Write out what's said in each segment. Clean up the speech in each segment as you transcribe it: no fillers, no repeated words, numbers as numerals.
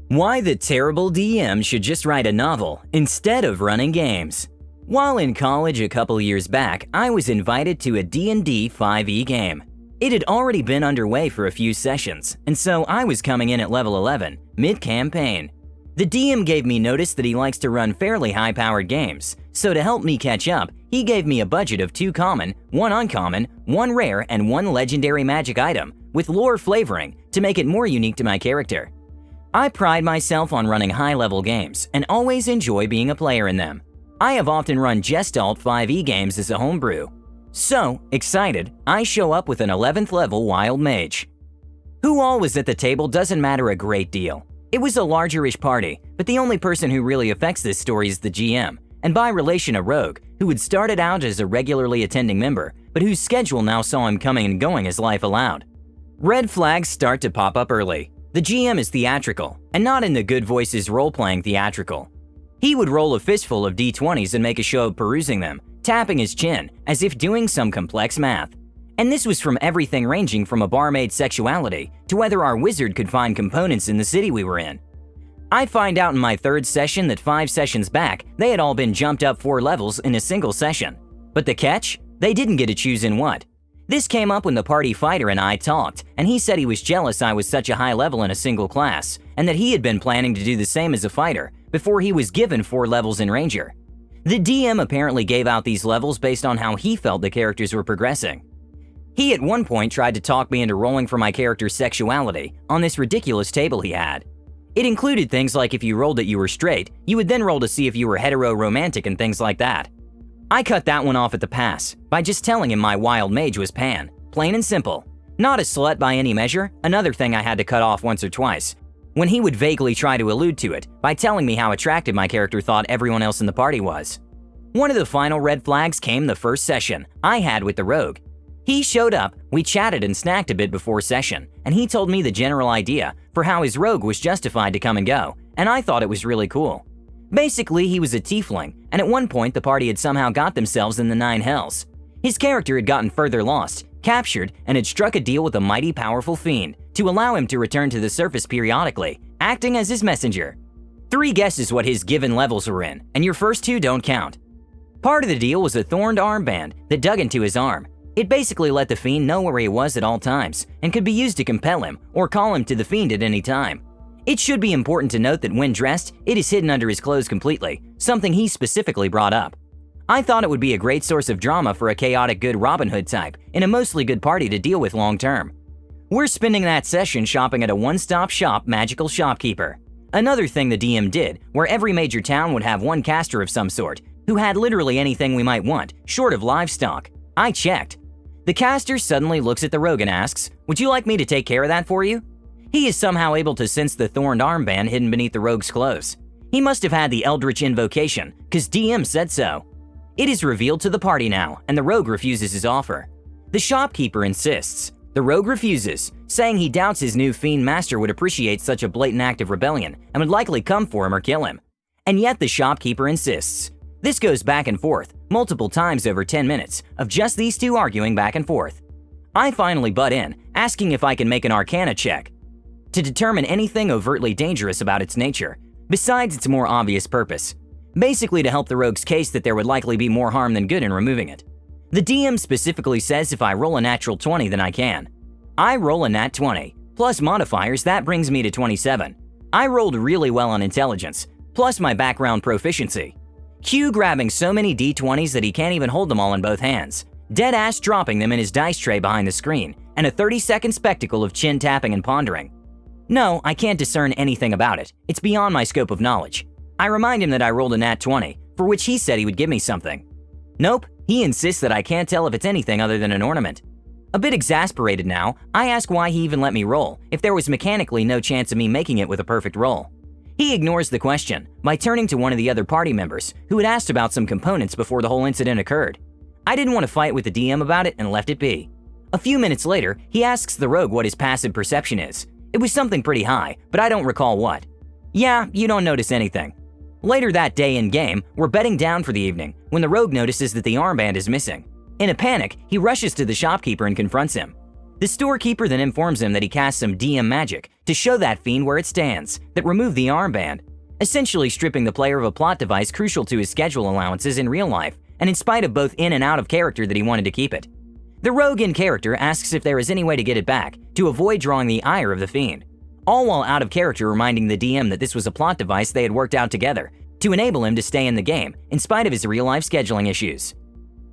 Why the terrible DM should just write a novel instead of running games. While in college a couple years back, I was invited to a D&D 5e game. It had already been underway for a few sessions, and so I was coming in at level 11, mid-campaign. The DM gave me notice that he likes to run fairly high-powered games, so to help me catch up, he gave me a budget of 2 common, 1 uncommon, 1 rare, and 1 legendary magic item, with lore flavoring to make it more unique to my character. I pride myself on running high-level games and always enjoy being a player in them. I have often run Gestalt 5e games as a homebrew. So, excited, I show up with an 11th level Wild Mage. Who all was at the table doesn't matter a great deal. It was a larger-ish party, but the only person who really affects this story is the GM, and by relation a rogue, who had started out as a regularly attending member, but whose schedule now saw him coming and going as life allowed. Red flags start to pop up early. The GM is theatrical, and not in the good voices role-playing theatrical. He would roll a fistful of d20s and make a show of perusing them, tapping his chin as if doing some complex math. And this was from everything ranging from a barmaid's sexuality to whether our wizard could find components in the city we were in. I find out in my 3rd session that 5 sessions back, they had all been jumped up 4 levels in a single session. But the catch? They didn't get to choose in what. This came up when the party fighter and I talked, and he said he was jealous I was such a high level in a single class, and that he had been planning to do the same as a fighter before he was given 4 levels in Ranger. The DM apparently gave out these levels based on how he felt the characters were progressing. He at one point tried to talk me into rolling for my character's sexuality on this ridiculous table he had. It included things like if you rolled that you were straight, you would then roll to see if you were hetero-romantic and things like that. I cut that one off at the pass by just telling him my Wild Mage was Pan, plain and simple. Not a slut by any measure, another thing I had to cut off once or twice, when he would vaguely try to allude to it by telling me how attractive my character thought everyone else in the party was. One of the final red flags came the first session I had with the rogue. He showed up, we chatted and snacked a bit before session, and he told me the general idea for how his rogue was justified to come and go, and I thought it was really cool. Basically, he was a tiefling, and at one point the party had somehow got themselves in the 9 hells. His character had gotten further lost, captured, and had struck a deal with a mighty powerful fiend to allow him to return to the surface periodically, acting as his messenger. 3 guesses what his given levels were in, and your first 2 don't count. Part of the deal was a thorned armband that dug into his arm. It basically let the fiend know where he was at all times, and could be used to compel him or call him to the fiend at any time. It should be important to note that when dressed, it is hidden under his clothes completely, something he specifically brought up. I thought it would be a great source of drama for a chaotic good Robin Hood type in a mostly good party to deal with long term. We're spending that session shopping at a one-stop shop magical shopkeeper. Another thing the DM did, where every major town would have one caster of some sort, who had literally anything we might want, short of livestock. I checked. The caster suddenly looks at the rogue and asks, "Would you like me to take care of that for you?" He is somehow able to sense the thorned armband hidden beneath the rogue's clothes. He must have had the Eldritch Invocation, cause DM said so. It is revealed to the party now, and the rogue refuses his offer. The shopkeeper insists. The rogue refuses, saying he doubts his new fiend master would appreciate such a blatant act of rebellion and would likely come for him or kill him. And yet the shopkeeper insists. This goes back and forth, multiple times over 10 minutes, of just these 2 arguing back and forth. I finally butt in, asking if I can make an Arcana check to determine anything overtly dangerous about its nature, besides its more obvious purpose. Basically to help the rogue's case that there would likely be more harm than good in removing it. The DM specifically says if I roll a natural 20 then I can. I roll a nat 20, plus modifiers that brings me to 27. I rolled really well on intelligence, plus my background proficiency. Q grabbing so many d20s that he can't even hold them all in both hands, dead-ass dropping them in his dice tray behind the screen, and a 30-second spectacle of chin tapping and pondering. No, I can't discern anything about it. It's beyond my scope of knowledge. I remind him that I rolled a nat 20, for which he said he would give me something. Nope, he insists that I can't tell if it's anything other than an ornament. A bit exasperated now, I ask why he even let me roll, if there was mechanically no chance of me making it with a perfect roll. He ignores the question by turning to one of the other party members, who had asked about some components before the whole incident occurred. I didn't want to fight with the DM about it and left it be. A few minutes later, he asks the rogue what his passive perception is. It was something pretty high, but I don't recall what. Yeah, you don't notice anything. Later that day in-game, we're bedding down for the evening when the rogue notices that the armband is missing. In a panic, he rushes to the shopkeeper and confronts him. The storekeeper then informs him that he cast some DM magic to show that fiend where it stands, that removed the armband, essentially stripping the player of a plot device crucial to his schedule allowances in real life, and in spite of both in and out of character that he wanted to keep it. The rogue in character asks if there is any way to get it back, to avoid drawing the ire of the fiend, all while out of character reminding the DM that this was a plot device they had worked out together, to enable him to stay in the game, in spite of his real-life scheduling issues.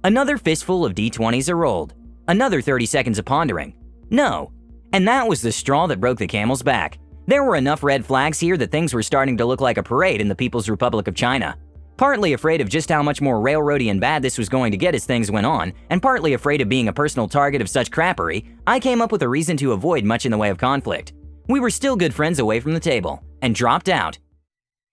Another fistful of D20s are rolled. Another 30 seconds of pondering. No. And that was the straw that broke the camel's back. There were enough red flags here that things were starting to look like a parade in the People's Republic of China. Partly afraid of just how much more railroady and bad this was going to get as things went on, and partly afraid of being a personal target of such crappery, I came up with a reason to avoid much in the way of conflict. We were still good friends away from the table, and dropped out.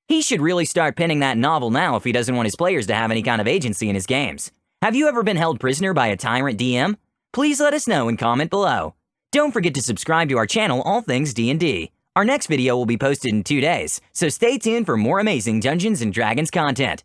He should really start penning that novel now if he doesn't want his players to have any kind of agency in his games. Have you ever been held prisoner by a tyrant DM? Please let us know and comment below. Don't forget to subscribe to our channel All Things D&D. Our next video will be posted in 2 days, so stay tuned for more amazing Dungeons & Dragons content.